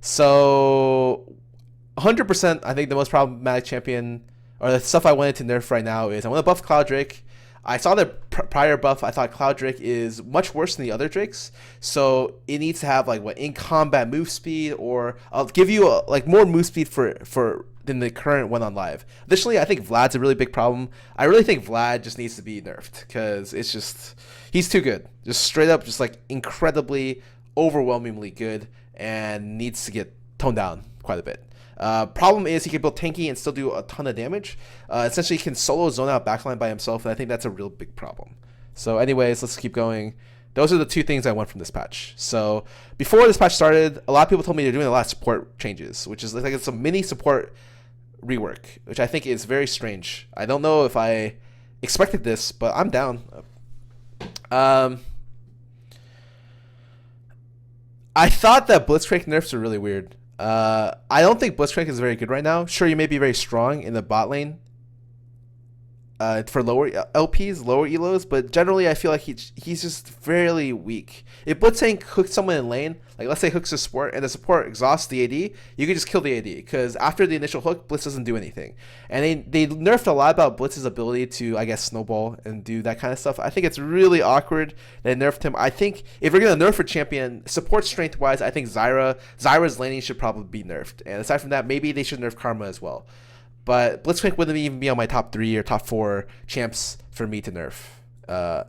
So 100%, I think the most problematic champion, or the stuff I wanted to nerf right now, is I want to buff Cloud Drake. I saw the prior buff. I thought Cloud Drake is much worse than the other Drakes, so it needs to have like what in combat move speed, or I'll give you like more move speed for than the current one on live. Additionally, I think Vlad's a really big problem. I really think Vlad just needs to be nerfed because it's just he's too good, just straight up, just like incredibly, overwhelmingly good, and needs to get toned down quite a bit. Problem is he can build tanky and still do a ton of damage. Essentially, he can solo zone out backline by himself, and I think that's a real big problem. So anyways, let's keep going. Those are the two things I want from this patch. So before this patch started, a lot of people told me they're doing a lot of support changes, which is like it's a mini support rework, which I think is very strange. I don't know if I expected this, but I'm down. I thought that Blitzcrank nerfs are really weird. I don't think Blitzcrank is very good right now. Sure, you may be very strong in the bot lane for lower LPs, lower elos, but generally I feel like he's just fairly weak. If Blitzcrank hooks someone in lane, like let's say hooks a support, and the support exhausts the AD, you can just kill the AD, because after the initial hook, Blitz doesn't do anything. And they nerfed a lot about Blitz's ability to, I guess, snowball and do that kind of stuff. I think it's really awkward they nerfed him. I think if we're going to nerf a champion, support strength-wise, I think Zyra's laning should probably be nerfed. And aside from that, maybe they should nerf Karma as well. But Blitzcrank wouldn't even be on my top 3 or top 4 champs for me to nerf.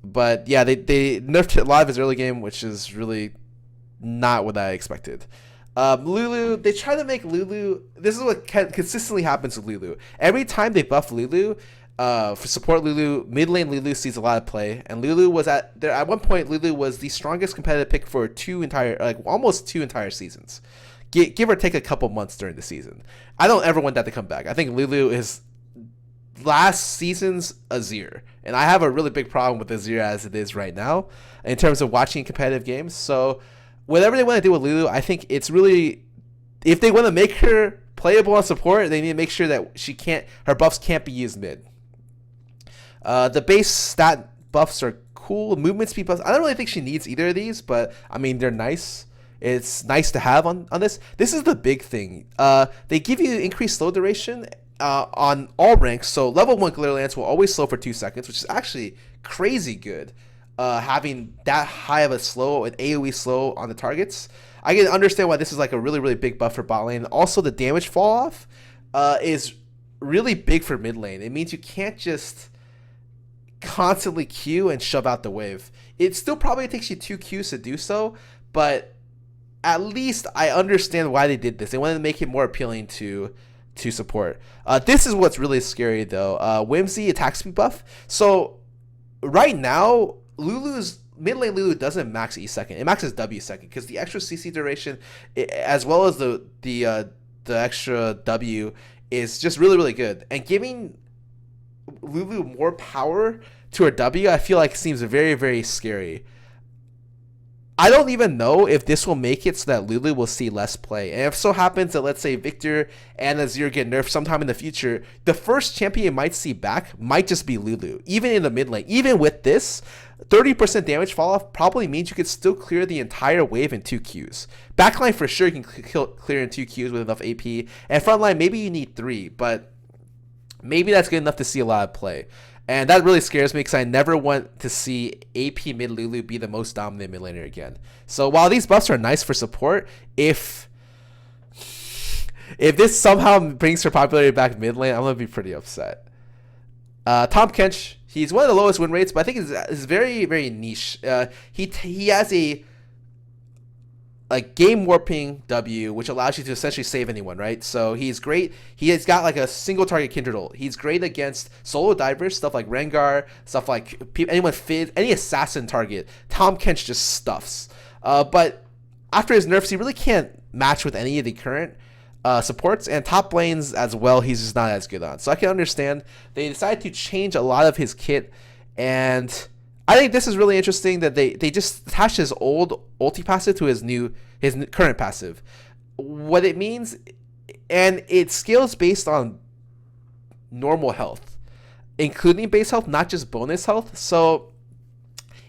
But yeah, they nerfed it live as early game, which is really not what I expected. Lulu, they try to make Lulu. This is what consistently happens with Lulu. Every time they buff Lulu, for support Lulu, mid lane Lulu sees a lot of play, and Lulu was at one point. Lulu was the strongest competitive pick for almost 2 entire seasons. Give or take a couple months during the season. I don't ever want that to come back. I think Lulu is last season's Azir, and I have a really big problem with Azir as it is right now in terms of watching competitive games. So whatever they want to do with Lulu, I think it's really, if they want to make her playable on support, they need to make sure that her buffs can't be used mid. The base stat buffs are cool. Movement speed buffs, I don't really think she needs either of these, but I mean, they're nice. It's nice to have on this. This is the big thing. They give you increased slow duration on all ranks. So level 1 Glitter Lance will always slow for 2 seconds, which is actually crazy good. Having that high of a slow and AoE slow on the targets. I can understand why this is like a really, really big buff for bot lane. Also, the damage fall off is really big for mid lane. It means you can't just constantly Q and shove out the wave. It still probably takes you 2 Qs to do so, but at least I understand why they did this. They wanted to make it more appealing to support. This is what's really scary though. Whimsy attack speed buff. So right now, mid lane Lulu doesn't max E second. It maxes W second because the extra CC duration, as well as the extra W, is just really, really good. And giving Lulu more power to her W, I feel like seems very, very scary. I don't even know if this will make it so that Lulu will see less play. And if so happens that, let's say, Victor and Azir get nerfed sometime in the future, the first champion you might see back might just be Lulu, even in the mid lane. Even with this, 30% damage fall off probably means you could still clear the entire wave in 2 Qs. Backline for sure you can clear in 2 Qs with enough AP. And frontline, maybe you need 3, but maybe that's good enough to see a lot of play. And that really scares me because I never want to see AP mid Lulu be the most dominant mid laner again. So while these buffs are nice for support, if this somehow brings her popularity back mid lane, I'm going to be pretty upset. Tom Kench, he's one of the lowest win rates, but I think it's very, very niche. He has a game warping W, which allows you to essentially save anyone, right? So he's great. He has got like a single target Kindred ult. He's great against solo divers, stuff like Rengar, stuff like anyone Fizz, any assassin target. Tom Kench just stuffs. But after his nerfs, he really can't match with any of the current supports, and top lanes as well, he's just not as good on. So I can understand they decided to change a lot of his kit, and I think this is really interesting that they just attached his old ulti passive to his current passive. What it means, and it scales based on normal health, including base health, not just bonus health. So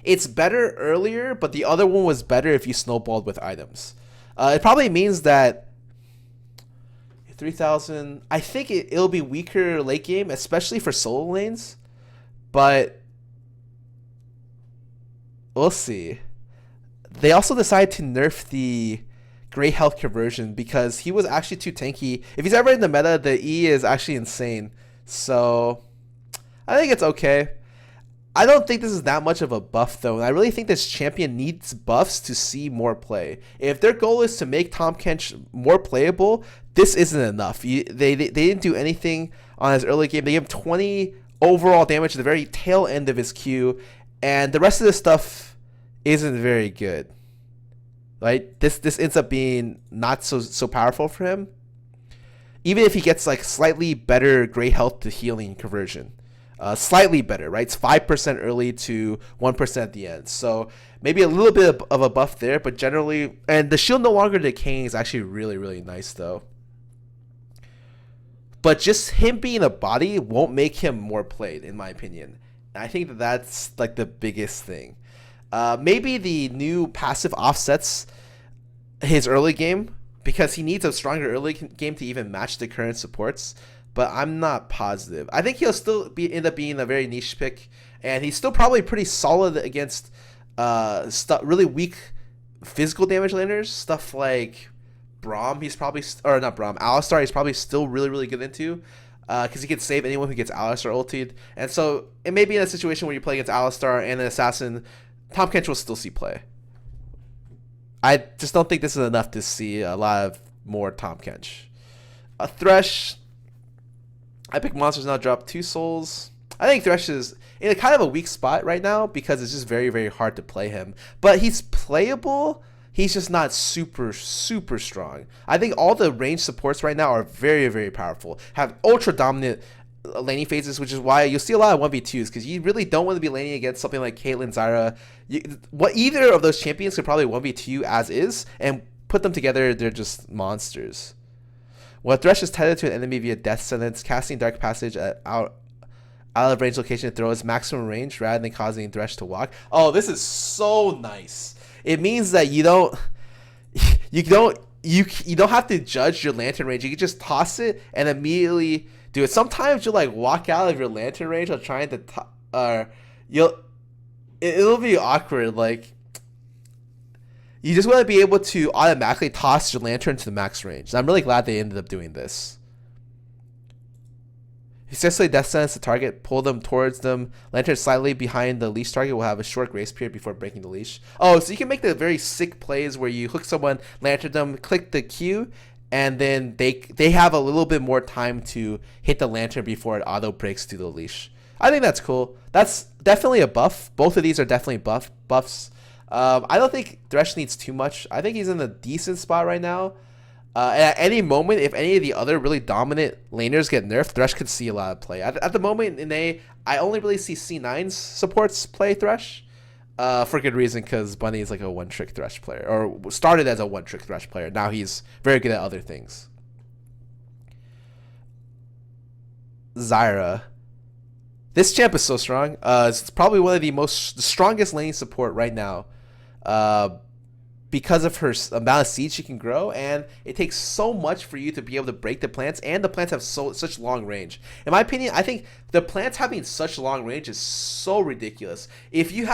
it's better earlier, but the other one was better if you snowballed with items. It probably means that 3,000. I think it'll be weaker late game, especially for solo lanes. But we'll see. They also decided to nerf the Great Health conversion because he was actually too tanky. If he's ever in the meta, the E is actually insane. So I think it's okay. I don't think this is that much of a buff though, and I really think this champion needs buffs to see more play. If their goal is to make Tahm Kench more playable, this isn't enough. They didn't do anything on his early game. They gave him 20 overall damage at the very tail end of his Q, and the rest of this stuff isn't very good. Right? This ends up being not so powerful for him. Even if he gets like slightly better Great Health to healing conversion. Slightly better, right? It's 5% early to 1% at the end. So maybe a little bit of a buff there, but generally, and the shield no longer decaying is actually really, really nice though. But just him being a body won't make him more played, in my opinion. And I think that's like the biggest thing. Maybe the new passive offsets his early game because he needs a stronger early game to even match the current supports. But I'm not positive. I think he'll still end up being a very niche pick, and he's still probably pretty solid against really weak physical damage laners. Stuff like Braum, he's probably or not Braum, Alistar, he's probably still really really good into, because he can save anyone who gets Alistar ultied. And so it may be in a situation where you play against Alistar and an assassin, Tahm Kench will still see play. I just don't think this is enough to see a lot of more Tahm Kench. A Thresh. Epic Monsters now drop 2 souls. I think Thresh is in a kind of a weak spot right now because it's just very, very hard to play him. But he's playable. He's just not super, super strong. I think all the range supports right now are very, very powerful. Have ultra dominant laning phases, which is why you'll see a lot of 1v2s because you really don't want to be laning against something like Caitlyn, Zyra. Either of those champions could probably 1v2 as is, and put them together, they're just monsters. When Thresh is tethered to an enemy via Death Sentence, casting Dark Passage out of range location throws maximum range rather than causing Thresh to walk. Oh, this is so nice. It means that you don't have to judge your lantern range. You can just toss it and immediately do it. Sometimes you'll like walk out of your lantern range while trying to it'll be awkward. Like, you just want to be able to automatically toss your lantern to the max range. And I'm really glad they ended up doing this. Successfully death sentence the target, pull them towards them. Lantern slightly behind the leash target will have a short grace period before breaking the leash. Oh, so you can make the very sick plays where you hook someone, lantern them, click the Q, and then they have a little bit more time to hit the lantern before it auto breaks to the leash. I think that's cool. That's definitely a buff. Both of these are definitely buffs. I don't think Thresh needs too much. I think he's in a decent spot right now. And at any moment, if any of the other really dominant laners get nerfed, Thresh could see a lot of play. At the moment in A, I only really see C9's supports play Thresh. For good reason, because Bunny is like a one-trick Thresh player. Or started as a one-trick Thresh player. Now he's very good at other things. Zyra. This champ is so strong. It's probably one of the strongest lane support right now. Because of her amount of seeds she can grow, and it takes so much for you to be able to break the plants, and the plants have such long range. In my opinion, I think the plants having such long range is so ridiculous. If you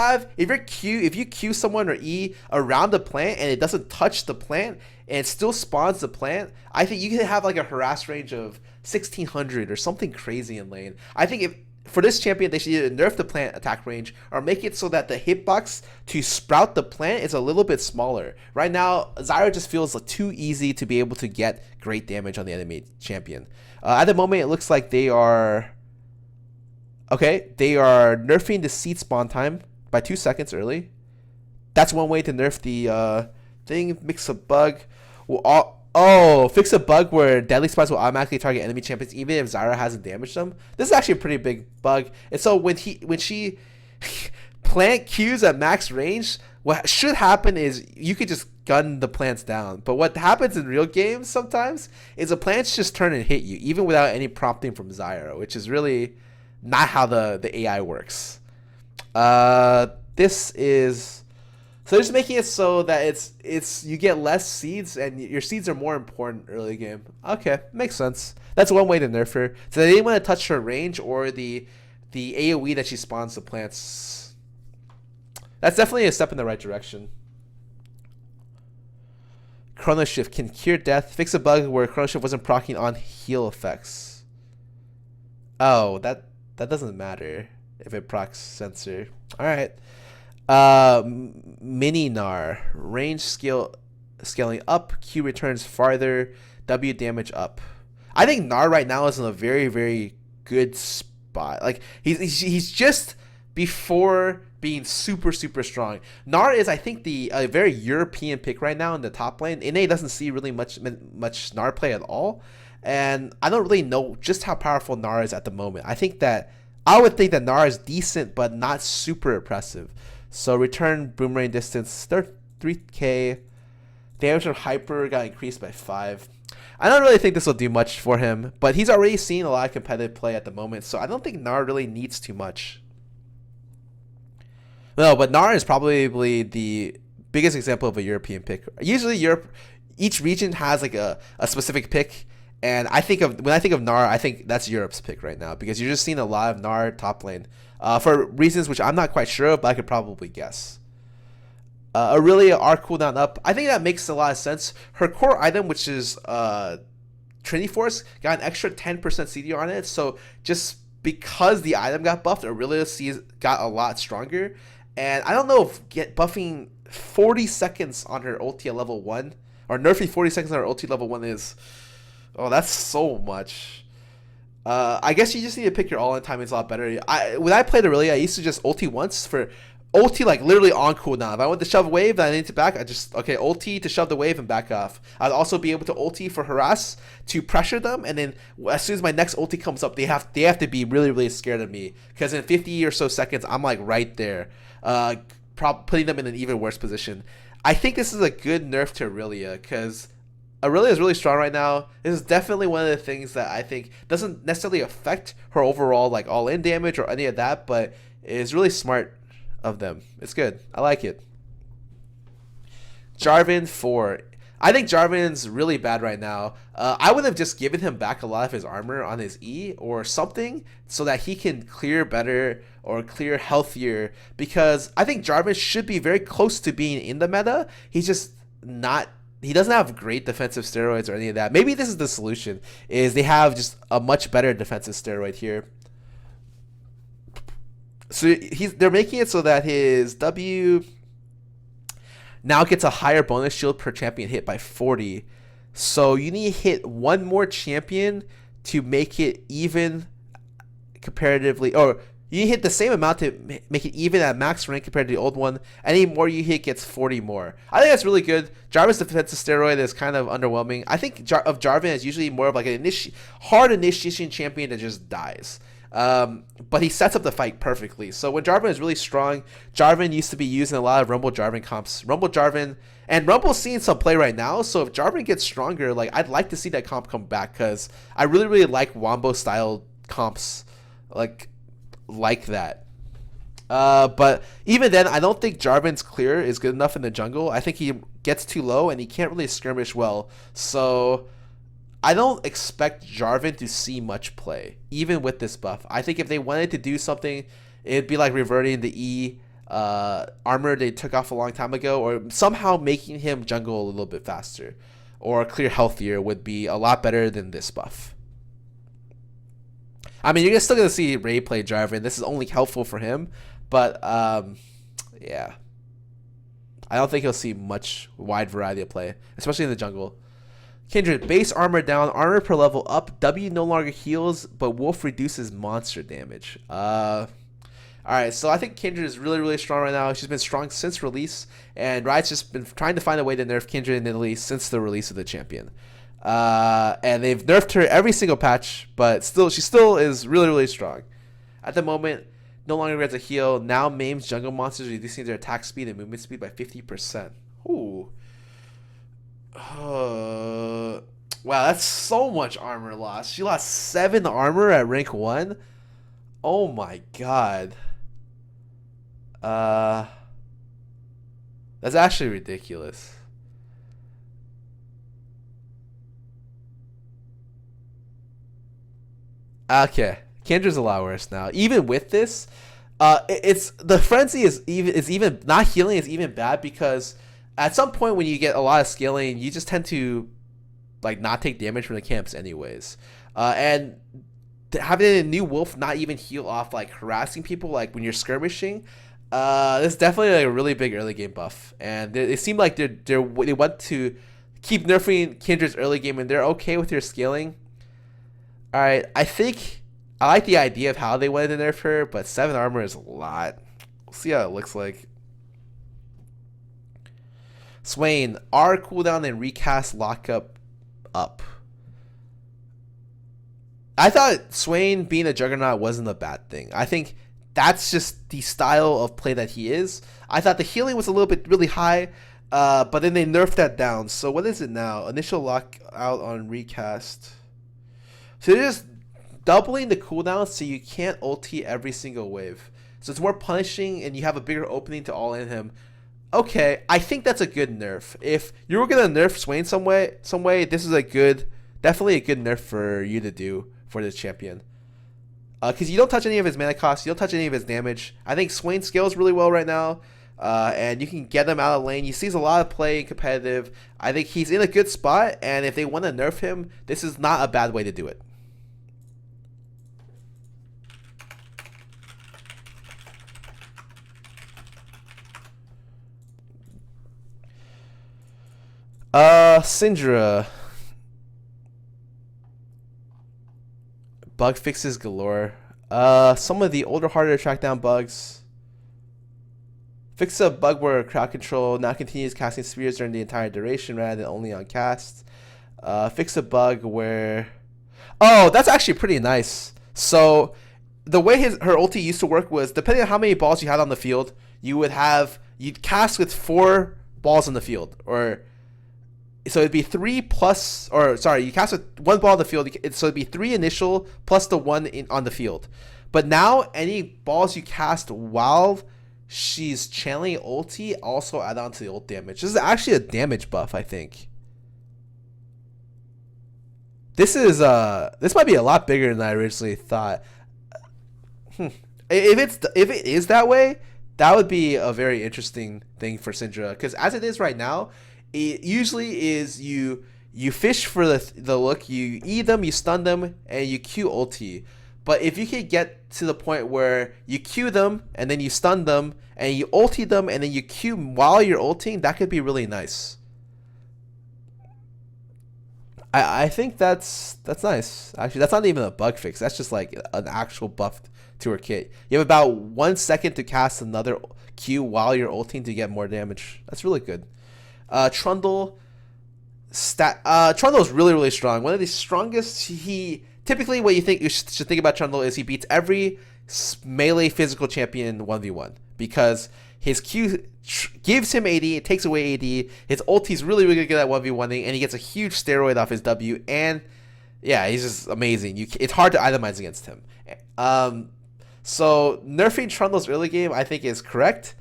Q someone or E around the plant and it doesn't touch the plant and it still spawns the plant, I think you can have like a harass range of 1600 or something crazy in lane. I think for this champion, they should either nerf the plant attack range or make it so that the hitbox to sprout the plant is a little bit smaller. Right now, Zyra just feels too easy to be able to get great damage on the enemy champion. At the moment, it looks like they are nerfing the seed spawn time by 2 seconds early. That's one way to nerf the thing. Mix a bug. Fix a bug where deadly spawns will automatically target enemy champions even if Zyra hasn't damaged them. This is actually a pretty big bug. And so when she plant Qs at max range, what should happen is you could just gun the plants down. But what happens in real games sometimes is the plants just turn and hit you, even without any prompting from Zyra, which is really not how the AI works. This is So they're just making it so that it's you get less seeds and your seeds are more important early game. Okay, makes sense. That's one way to nerf her. So they didn't want to touch her range or the AoE that she spawns the plants. That's definitely a step in the right direction. Chrono Shift can cure death, fix a bug where Chrono Shift wasn't proccing on heal effects. Oh, that doesn't matter if it procs sensor. All right. Mini Gnar range scaling up. Q returns farther. W damage up. I think Gnar right now is in a very very good spot. Like he's just before being super super strong. Gnar is I think the very European pick right now in the top lane. NA doesn't see really much Gnar play at all, and I don't really know just how powerful Gnar is at the moment. I would think that Gnar is decent but not super impressive. So return boomerang distance 3k. Damage from hyper got increased by 5. I don't really think this will do much for him, but he's already seen a lot of competitive play at the moment, so I don't think Gnar really needs too much. No, but Gnar is probably the biggest example of a European pick. Usually each region has like a specific pick, and when I think of Gnar, I think that's Europe's pick right now because you're just seeing a lot of Gnar top lane. For reasons which I'm not quite sure of, but I could probably guess. Aurelia R cooldown up. I think that makes a lot of sense. Her core item, which is Trinity Force, got an extra 10% CDR on it. So just because the item got buffed, Aurelia got a lot stronger. And I don't know if buffing 40 seconds on her ulti at level 1, or nerfing 40 seconds on her ulti level 1 is... Oh, that's so much. I guess you just need to pick your all-in timings a lot better. When I played Aurelia, I used to just ulti once for ulti like literally on cooldown. If I want to shove a wave and I need to back, I just ulti to shove the wave and back off. I'd also be able to ulti for harass to pressure them, and then as soon as my next ulti comes up, they have to be really really scared of me because in 50 or so seconds I'm like right there, putting them in an even worse position. I think this is a good nerf to Aurelia because Aurelia is really strong right now. This is definitely one of the things that I think doesn't necessarily affect her overall like all-in damage or any of that, but is really smart of them. It's good. I like it. Jarvan 4. I think Jarvan's really bad right now. I would have just given him back a lot of his armor on his E or something so that he can clear better or clear healthier, because I think Jarvan should be very close to being in the meta. He's just not. He doesn't have great defensive steroids or any of that. Maybe this is the solution, is they have just a much better defensive steroid here. So they're making it so that his W now gets a higher bonus shield per champion hit by 40. So you need to hit one more champion to make it even comparatively, or you hit the same amount to make it even at max rank compared to the old one. Any more you hit gets 40 more. I think that's really good. Jarvan's defensive steroid is kind of underwhelming. I think of Jarvan as usually more of like an hard initiation champion that just dies. But he sets up the fight perfectly. So when Jarvan is really strong, Jarvan used to be used in a lot of Rumble Jarvan comps. Rumble Jarvan, and Rumble's seeing some play right now. So if Jarvan gets stronger, like I'd like to see that comp come back because I really really like Wombo style comps like that. But even then, I don't think Jarvan's clear is good enough in the jungle. I think he gets too low and he can't really skirmish well. So I don't expect Jarvan to see much play, even with this buff. I think if they wanted to do something, it'd be like reverting the E armor they took off a long time ago, or somehow making him jungle a little bit faster or clear healthier would be a lot better than this buff. I mean, you're still going to see Ray play Jarvan. This is only helpful for him, but yeah. I don't think he'll see much wide variety of play, especially in the jungle. Kindred, base armor down, armor per level up, W no longer heals, but Wolf reduces monster damage. Alright, so I think Kindred is really, really strong right now. She's been strong since release, and Riot's just been trying to find a way to nerf Kindred in Italy since the release of the champion. And they've nerfed her every single patch, but she still is really, really strong. At the moment, no longer gets a heal, now maims jungle monsters, reducing their attack speed and movement speed by 50%. Ooh. Wow, that's so much armor loss. She lost 7 armor at rank 1. Oh my god. That's actually ridiculous. Okay, Kendra's a lot worse now. Even with this, it's the frenzy is even not healing is even bad because at some point when you get a lot of scaling, you just tend to like not take damage from the camps anyways. And having a new wolf not even heal off like harassing people like when you're skirmishing, this is definitely like a really big early game buff. And they seem like they want to keep nerfing Kendra's early game and they're okay with your scaling. All right, I think I like the idea of how they wanted to nerf her, but 7 armor is a lot. We'll see how it looks like. Swain, R cooldown and recast lockup up. I thought Swain being a juggernaut wasn't a bad thing. I think that's just the style of play that he is. I thought the healing was a little bit really high, but then they nerfed that down. So what is it now? Initial lockout on recast. So they're just doubling the cooldown so you can't ulti every single wave. So it's more punishing and you have a bigger opening to all in him. Okay, I think that's a good nerf. If you were gonna nerf Swain some way, this is definitely a good nerf for you to do for this champion. Because you don't touch any of his mana costs, you don't touch any of his damage. I think Swain scales really well right now, and you can get him out of lane. He sees a lot of play in competitive. I think he's in a good spot, and if they want to nerf him, this is not a bad way to do it. Syndra. Bug fixes galore. Some of the older, harder to track down bugs. Fix a bug where crowd control now continues casting spheres during the entire duration rather than only on cast. Fix a bug where... Oh, that's actually pretty nice. So, the way her ulti used to work was, depending on how many balls you had on the field, you'd cast with 4 balls on the field, or... So it'd be 3 plus, or sorry, you cast with 1 ball on the field, so it'd be 3 initial plus the 1 on the field. But now any balls you cast while she's channeling ulti also add on to the ult damage. This is actually a damage buff, I think. This might be a lot bigger than I originally thought. If it is that way, that would be a very interesting thing for Syndra, because as it is right now, it usually is you fish for the look, you E them, you stun them, and you Q ulti. But if you could get to the point where you Q them, and then you stun them, and you ulti them, and then you Q while you're ulting, that could be really nice. I think that's nice. Actually, that's not even a bug fix. That's just like an actual buff to her kit. You have about 1 second to cast another Q while you're ulting to get more damage. That's really good. Trundle is really, really strong. One of the strongest. Typically what you should think about Trundle is he beats every melee physical champion 1v1 because his Q gives him AD, it takes away AD. His ulti's really, really good at 1v1ing, and he gets a huge steroid off his W. And yeah, he's just amazing. It's hard to itemize against him. So nerfing Trundle's early game, I think, is correct.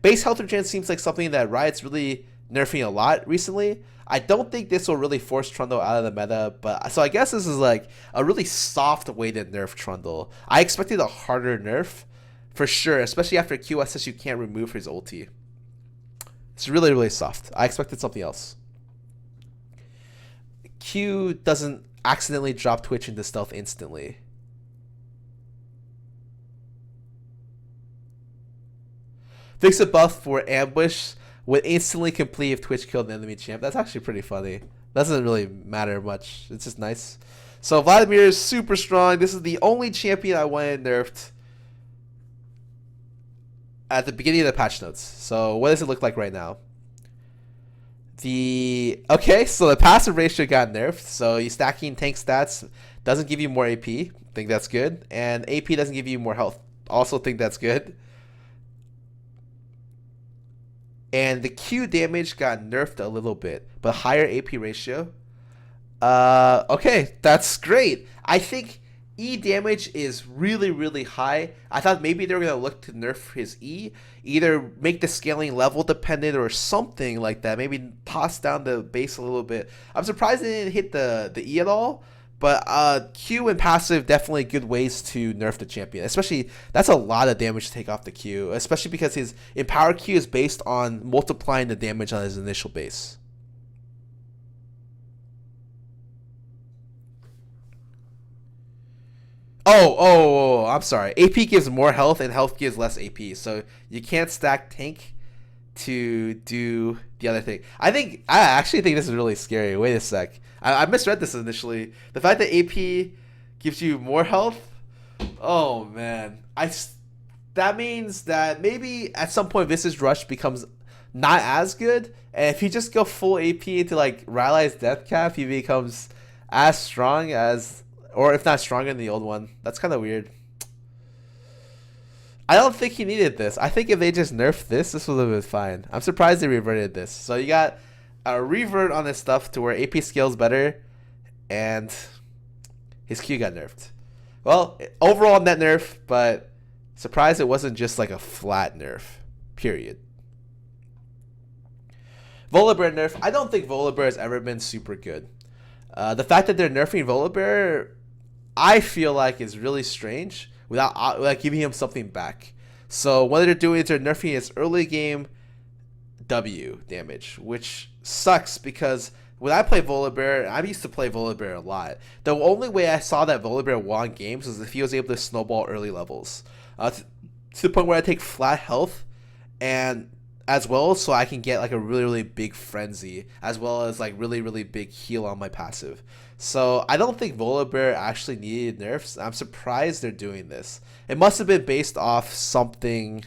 Base health regen seems like something that Riot's really nerfing a lot recently. I don't think this will really force Trundle out of the meta, but so I guess this is like a really soft way to nerf Trundle. I expected a harder nerf for sure, especially after QSS you can't remove his ulti. It's really, really soft. I expected something else. Q doesn't accidentally drop Twitch into stealth instantly. Fix a buff for ambush would instantly complete if Twitch killed an enemy champ. That's actually pretty funny. Doesn't really matter much. It's just nice. So Vladimir is super strong. This is the only champion I wanted nerfed at the beginning of the patch notes. So what does it look like right now? Okay, so the passive ratio got nerfed. So you stacking tank stats doesn't give you more AP. Think that's good. And AP doesn't give you more health. Also think that's good. And the Q damage got nerfed a little bit, but higher AP ratio. Okay, that's great. I think E damage is really, really high. I thought maybe they were going to look to nerf his E, either make the scaling level dependent or something like that. Maybe toss down the base a little bit. I'm surprised they didn't hit the E at all. But Q and passive definitely good ways to nerf the champion. Especially that's a lot of damage to take off the Q. Especially because his empower Q is based on multiplying the damage on his initial base. I'm sorry. AP gives more health and health gives less AP. So you can't stack tank to do the other thing. I actually think this is really scary. Wait a sec. I misread this initially. The fact that AP gives you more health. Oh man. That means that maybe at some point Visage Rush becomes not as good. And if you just go full AP into like Ryze's Death Cap, he becomes as strong as, or if not stronger than the old one. That's kind of weird. I don't think he needed this. I think if they just nerfed this would have been fine. I'm surprised they reverted this. So you got a revert on this stuff to where AP scales better, and his Q got nerfed. Well, overall net nerf, but surprised it wasn't just like a flat nerf. Period. Volibear nerf. I don't think Volibear has ever been super good. The fact that they're nerfing Volibear, I feel like is really strange without giving him something back. So what they're doing is they're nerfing his early game W damage, which sucks because when I play Volibear, I used to play Volibear a lot. The only way I saw that Volibear won games was if he was able to snowball early levels. To the point where I take flat health and as well so I can get like a really, really big frenzy as well as like really, really big heal on my passive. So I don't think Volibear actually needed nerfs. I'm surprised they're doing this. It must have been based off something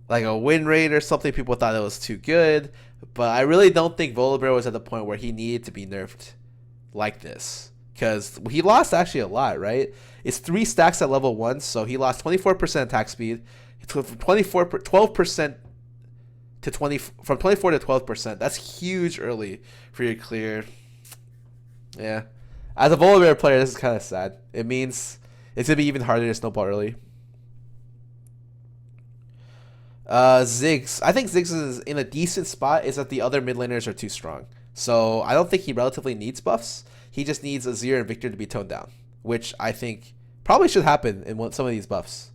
like a win rate or something. People thought it was too good. But I really don't think Volibear was at the point where he needed to be nerfed like this. Because he lost actually a lot, right? It's 3 stacks at level 1, so he lost 24% attack speed. From 12% to 20, from 24 to 12%. That's huge early for your clear. Yeah. As a Volibear player, this is kind of sad. It means it's going to be even harder to snowball early. Ziggs. I think Ziggs is in a decent spot. Is that the other mid laners are too strong. So I don't think he relatively needs buffs. He just needs Azir and Victor to be toned down, which I think probably should happen in some of these buffs.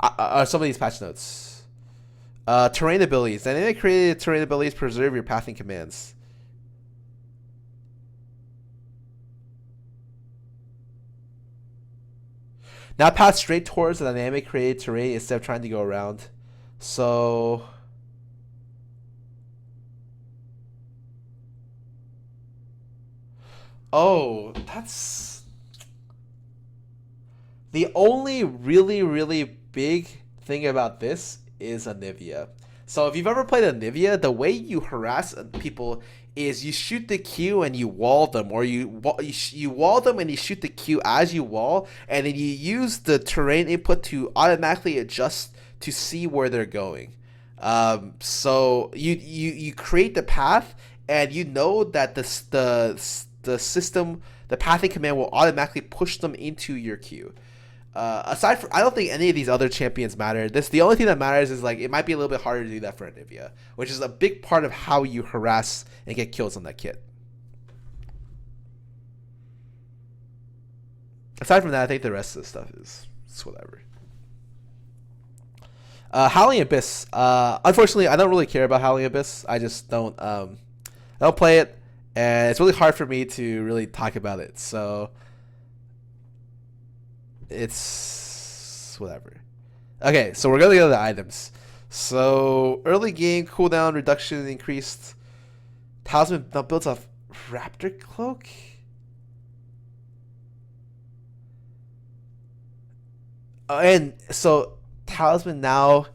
Some of these patch notes. Terrain abilities. Dynamic created terrain abilities preserve your pathing commands. Now path straight towards the dynamic created terrain instead of trying to go around. So oh, that's the only really, really big thing about this is Anivia. So if you've ever played Anivia, the way you harass people is you shoot the Q and you wall them, or you wall them and you shoot the Q as you wall, and then you use the terrain input to automatically adjust to see where they're going. So you create the path, and you know that the system, the pathing command will automatically push them into your queue. Aside from, I don't think any of these other champions matter. The only thing that matters is like it might be a little bit harder to do that for Anivia, which is a big part of how you harass and get kills on that kit. Aside from that, I think the rest of the stuff is whatever. Howling Abyss. Unfortunately, I don't really care about Howling Abyss. I just don't. I don't play it, and it's really hard for me to really talk about it. So it's whatever. Okay, so we're gonna go to the items. So early game cooldown reduction increased. Talisman now builds a Raptor Cloak. And so Talisman now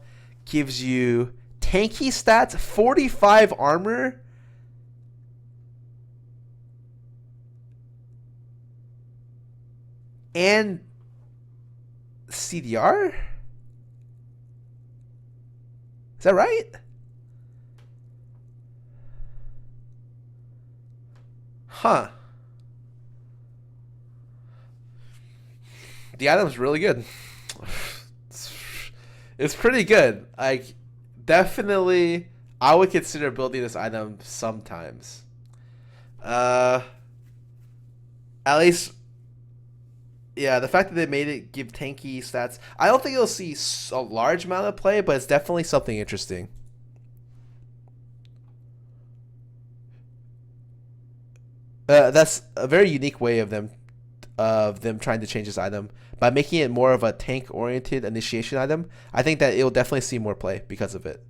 gives you tanky stats, 45 armor, and CDR? Is that right? Huh. The item's really good. It's pretty good. Like, definitely, I would consider building this item sometimes. At least, yeah, the fact that they made it give tanky stats, I don't think it'll see a large amount of play, but it's definitely something interesting. That's a very unique way of them trying to change this item by making it more of a tank-oriented initiation item. I think that it will definitely see more play because of it.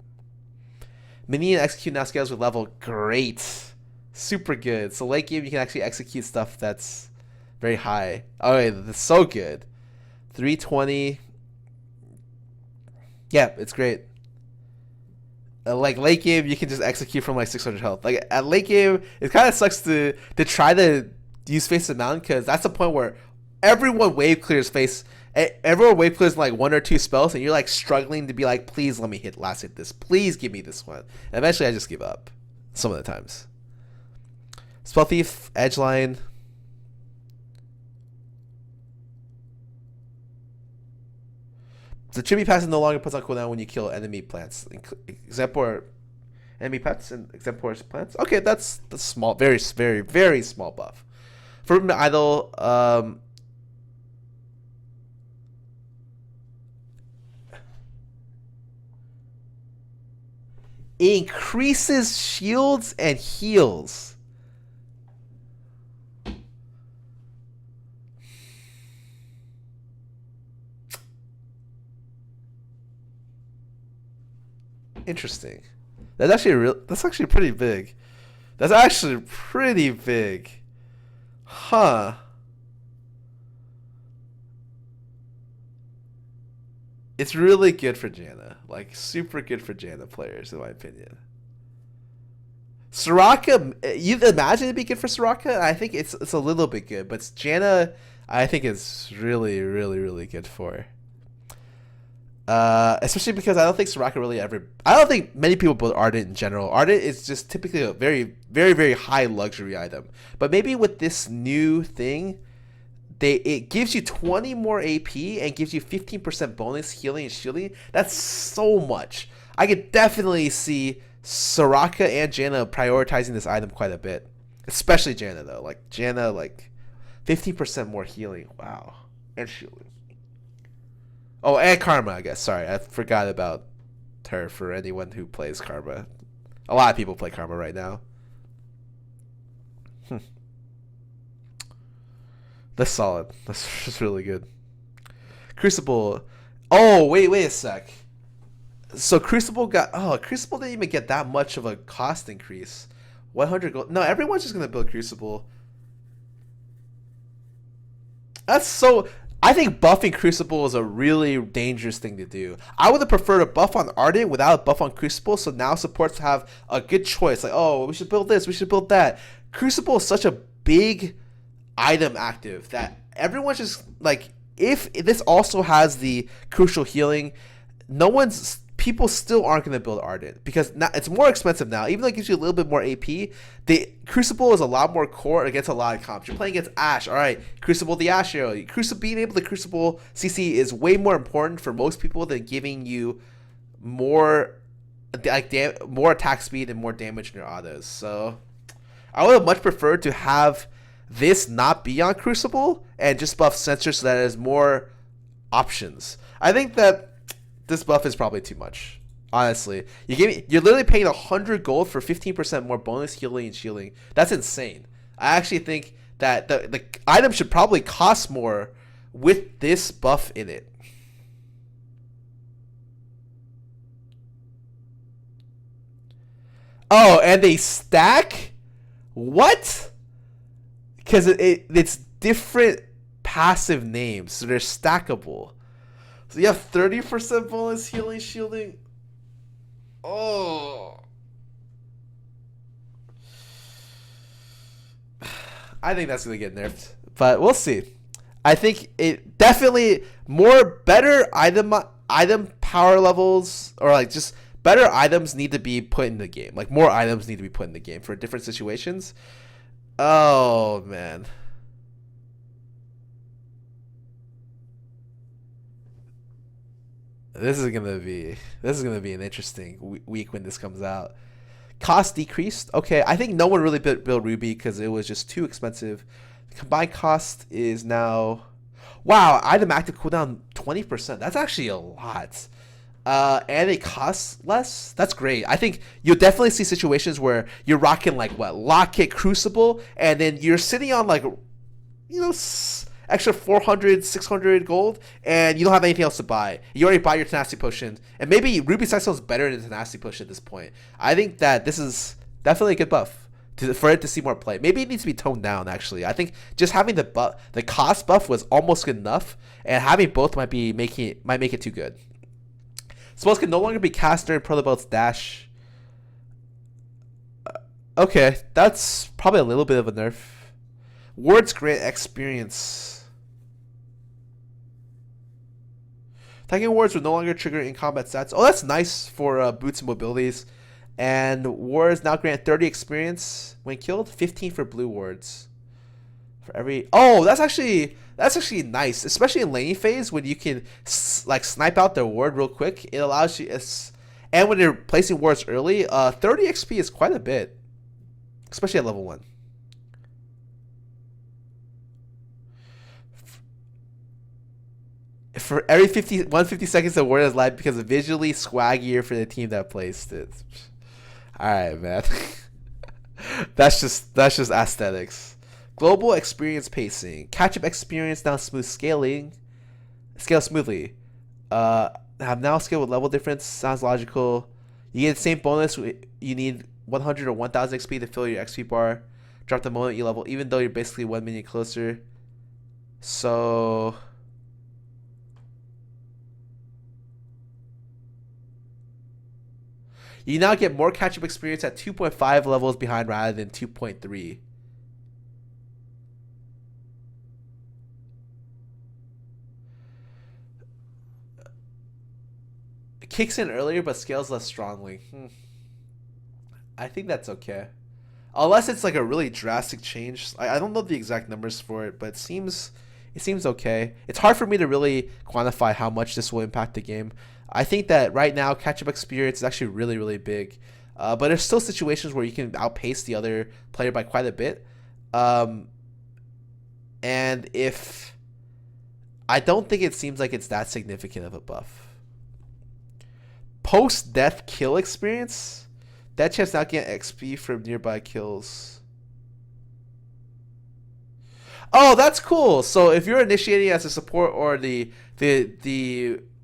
Minion execute now scales with level. Great. Super good. So late game, you can actually execute stuff that's very high. Oh, yeah, that's so good. 320. Yeah, it's great. Like late game, you can just execute from like 600 health. Like at late game, it kind of sucks to try to use face of mountain, because that's the point where everyone wave clears face. Everyone wave clears like 1 or 2 spells, and you're like struggling to be like, please let me last hit this. Please give me this one. And eventually, I just give up. Some of the times. Spell Thief, Edgeline. The Chibi passive no longer puts on cooldown when you kill enemy plants. Exemplar enemy pets and exemplar plants. Okay, that's small, very, very, very small buff. Forbidden Idol, increases shields and heals. Interesting. That's actually pretty big. That's actually pretty big. Huh. It's really good for Janna. Like, super good for Janna players, in my opinion. Soraka, you'd imagine it'd be good for Soraka. I think it's a little bit good, but Janna, I think it's really, really, really good for. Especially because I don't think Soraka really ever. I don't think many people build Ardent in general. Ardent is just typically a very, very, very high luxury item. But maybe with this new thing, it gives you 20 more AP and gives you 15% bonus healing and shielding. That's so much. I could definitely see Soraka and Janna prioritizing this item quite a bit. Especially Janna though. Like Janna, like 15% more healing. Wow. And shielding. Oh, and Karma, I guess. Sorry, I forgot about her for anyone who plays Karma. A lot of people play Karma right now. That's solid. That's just really good. Crucible. Oh, wait a sec. So Crucible Crucible didn't even get that much of a cost increase. 100 gold. No, everyone's just going to build Crucible. That's so... I think buffing Crucible is a really dangerous thing to do. I would have preferred a buff on Ardent without a buff on Crucible, so now supports have a good choice. Like, oh, we should build this, we should build that. Crucible is such a big item active that everyone's just like, if this also has the crucial healing, people still aren't going to build Ardent because now it's more expensive now. Even though it gives you a little bit more AP, the Crucible is a lot more core against a lot of comps. You're playing against Ashe, all right, Crucible the Ashe arrow. Being able to Crucible CC is way more important for most people than giving you more more attack speed and more damage in your autos. So I would have much preferred to have this not be on Crucible and just buff Censor so that it has more options. I think that this buff is probably too much. Honestly, you're literally paying 100 gold for 15% more bonus healing and shielding. That's insane. I actually think that the item should probably cost more with this buff in it. Oh, and they stack? What? Because it's different passive names, so they're stackable. So you have 30% bonus healing, shielding. Oh. I think that's going to get nerfed. But we'll see. I think it definitely better item power levels, or like just better items need to be put in the game. Like more items need to be put in the game for different situations. Oh, man. This is gonna be an interesting week when this comes out. Cost decreased. Okay, I think no one really built Ruby because it was just too expensive. The combined cost is now, wow, item active cooldown 20%. That's actually a lot. And it costs less. That's great. I think you'll definitely see situations where you're rocking like what, Lockit Crucible, and then you're sitting on like, extra 400, 600 gold, and you don't have anything else to buy. You already buy your Tenacity Potion, and maybe Ruby Cyclone is better than Tenacity Potion at this point. I think that this is definitely a good buff for it to see more play. Maybe it needs to be toned down, actually. I think just having the cost buff was almost good enough, and having both might make it too good. Spells can no longer be cast during Protobelt's dash. Okay, that's probably a little bit of a nerf. Wards grant experience. Attacking wards will no longer trigger in combat stats. Oh, that's nice for boots and mobilities. And wards now grant 30 experience when killed, 15 for blue wards. For every, oh, that's actually nice, especially in laning phase when you can like snipe out their ward real quick. It allows you, and when you're placing wards early, 30 XP is quite a bit, especially at level 1. For every 150 seconds, the word is live because it's visually swaggier for the team that placed it. All right, man. that's just aesthetics. Global experience pacing. Catch-up experience now smooth scaling. Scale smoothly. Have now scale with level difference. Sounds logical. You get the same bonus. You need 100 or 1000 XP to fill your XP bar. Drop the moment you level, even though you're basically 1 minute closer. So... you now get more catch-up experience at 2.5 levels behind rather than 2.3. It kicks in earlier but scales less strongly. I think that's okay. Unless it's like a really drastic change. I don't know the exact numbers for it, but it seems okay. It's hard for me to really quantify how much this will impact the game. I think that right now catch-up experience is actually really, really big. But there's still situations where you can outpace the other player by quite a bit. And if... I don't think it seems like it's that significant of a buff. Post-death kill experience? Death chance now get XP from nearby kills. Oh, that's cool. So if you're initiating as a support or the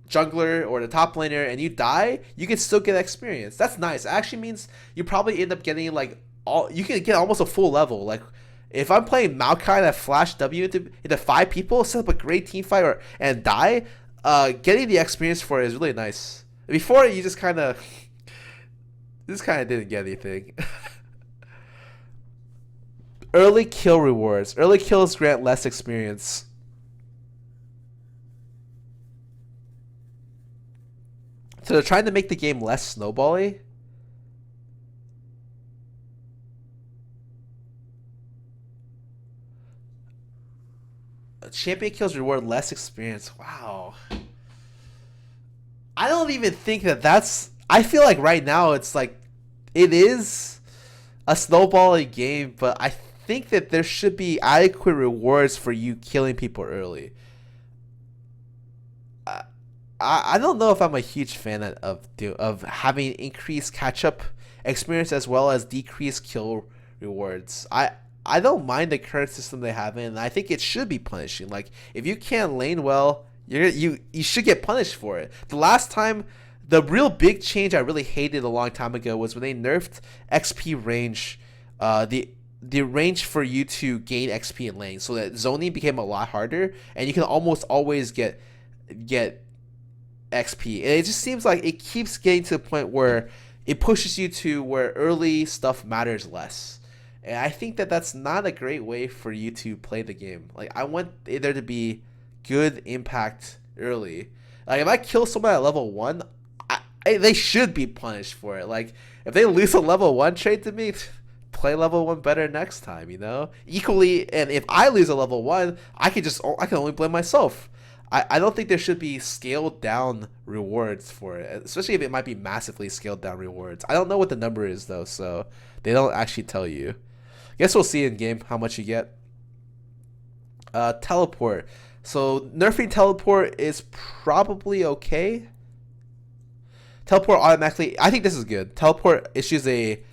jungler or the top laner and you die, you can still get experience. That's nice. It actually means you probably end up getting like you can get almost a full level. Like if I'm playing Maokai that flash W into 5 people, set up a great team fight and die, getting the experience for it is really nice. Before you just kind of didn't get anything. Early kill rewards. Early kills grant less experience. So they're trying to make the game less snowbally. Champion kills reward less experience. Wow. I don't even think that's... I feel like right now it's like... it is a snowballing game, but I think that there should be adequate rewards for you killing people early. I don't know if I'm a huge fan of having increased catch-up experience as well as decreased kill rewards. I don't mind the current system they have in, and I think it should be punishing. Like if you can't lane well, you should get punished for it. The real big change I really hated a long time ago was when they nerfed XP range, the range for you to gain XP in lane, so that zoning became a lot harder, and you can almost always get XP. And it just seems like it keeps getting to the point where it pushes you to where early stuff matters less. And I think that that's not a great way for you to play the game. Like I want there to be good impact early. Like if I kill someone at level 1, they should be punished for it. Like if they lose a level 1 trait to me, play level 1 better next time, you know? Equally, and if I lose a level 1, I can only blame myself. I don't think there should be scaled down rewards for it, especially if it might be massively scaled down rewards. I don't know what the number is though, so they don't actually tell you. Guess we'll see in game how much you get. Teleport. So nerfing teleport is probably okay. Teleport automatically. I think this is good. Teleport issues a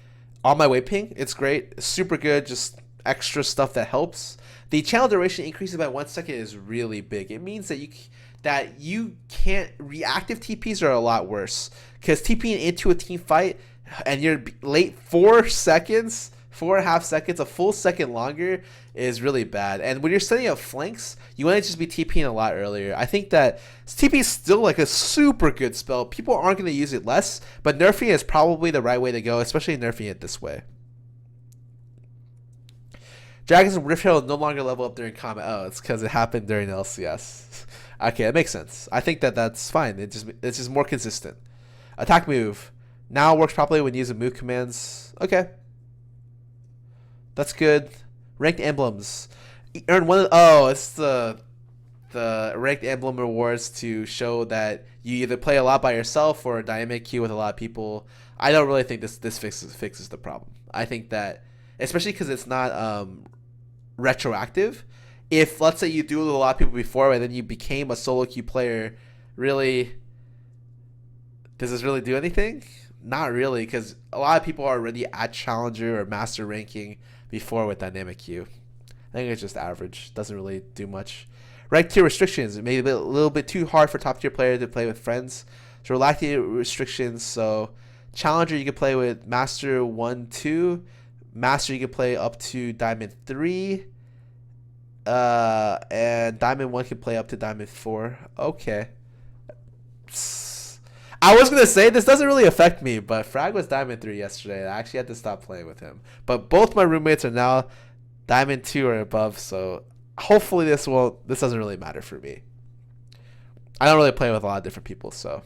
on my way ping. It's great. Super good. Just extra stuff that helps. The channel duration increases by 1 second is really big. It means that you can't reactive TPs are a lot worse because TPing into a team fight and you're late 4 seconds, 4.5 seconds, a full second longer is really bad. And when you're setting up flanks, you want to just be TPing a lot earlier. I think that TP is still like a super good spell. People aren't going to use it less, but nerfing is probably the right way to go, especially nerfing it this way. Dragons and Rift Herald no longer level up during combat. Oh, it's because it happened during LCS. Okay, that makes sense. I think that that's fine. It's just more consistent. Attack move now works properly when using move commands. Okay, that's good. Ranked emblems earn one. It's the ranked emblem rewards to show that you either play a lot by yourself or a dynamic queue with a lot of people. I don't really think this fixes the problem. I think that, especially because it's not retroactive. If let's say you do it with a lot of people before and then you became a solo queue player, really, does this really do anything? Not really, because a lot of people are already at challenger or master ranking before with dynamic queue. I think it's just average. Doesn't really do much. Rank tier restrictions. It made it a little bit too hard for top tier players to play with friends. So relaxing restrictions. So challenger you can play with master 1, 2. Master you can play up to diamond 3. And diamond 1 can play up to diamond 4. Okay. I was gonna say this doesn't really affect me, but Frag was diamond 3 yesterday. I actually had to stop playing with him. But both my roommates are now diamond 2 or above, so hopefully this doesn't really matter for me. I don't really play with a lot of different people, so.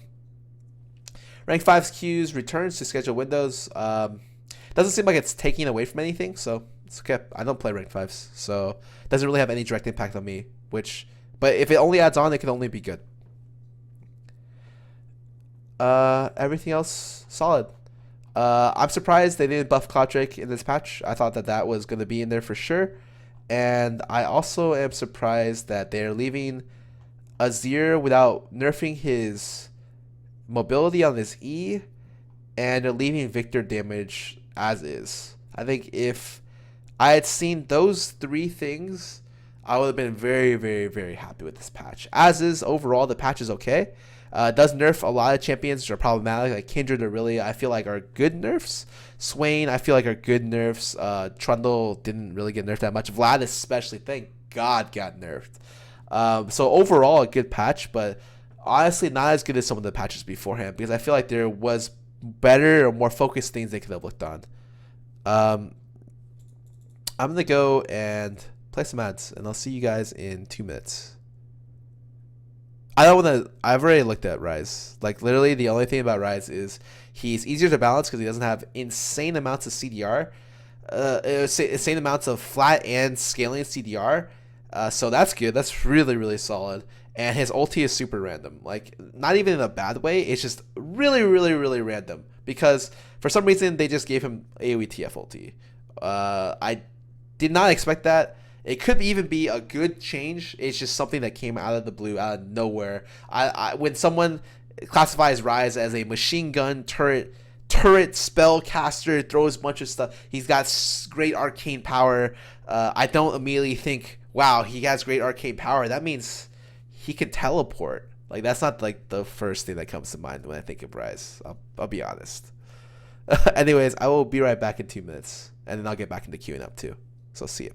Rank 5's queues returns to schedule windows. Doesn't seem like it's taking away from anything, so it's okay. I don't play rank 5s, so it doesn't really have any direct impact on me. But if it only adds on, it can only be good. Everything else solid. I'm surprised they didn't buff Cloud Drake in this patch. I thought that was going to be in there for sure. And I also am surprised that they're leaving Azir without nerfing his mobility on his E, and they're leaving Victor damage as is. I think if I had seen those 3 things, I would have been very, very, very happy with this patch. As is, overall, the patch is okay. It does nerf a lot of champions which are problematic, like Kindred I feel like are good nerfs. Swain, I feel like are good nerfs. Trundle didn't really get nerfed that much. Vlad especially, thank God, got nerfed. So overall, a good patch, but honestly not as good as some of the patches beforehand, because I feel like there was better or more focused things they could have looked on. I'm going to go and play some ads, and I'll see you guys in 2 minutes. I've already looked at Ryze. Like, literally, the only thing about Ryze is he's easier to balance because he doesn't have insane amounts of CDR. Insane amounts of flat and scaling CDR. So that's good. That's really, really solid. And his ulti is super random. Like, not even in a bad way. It's just really, really, really random. Because for some reason, they just gave him AoE TF ulti. I did not expect that. It could even be a good change. It's just something that came out of the blue, out of nowhere. When someone classifies Ryze as a machine gun turret spellcaster, throws a bunch of stuff, he's got great arcane power. I don't immediately think, wow, he has great arcane power. That means he can teleport. Like, that's not like the first thing that comes to mind when I think of Ryze. I'll be honest. Anyways, I will be right back in 2 minutes, and then I'll get back into queuing up too. So see you.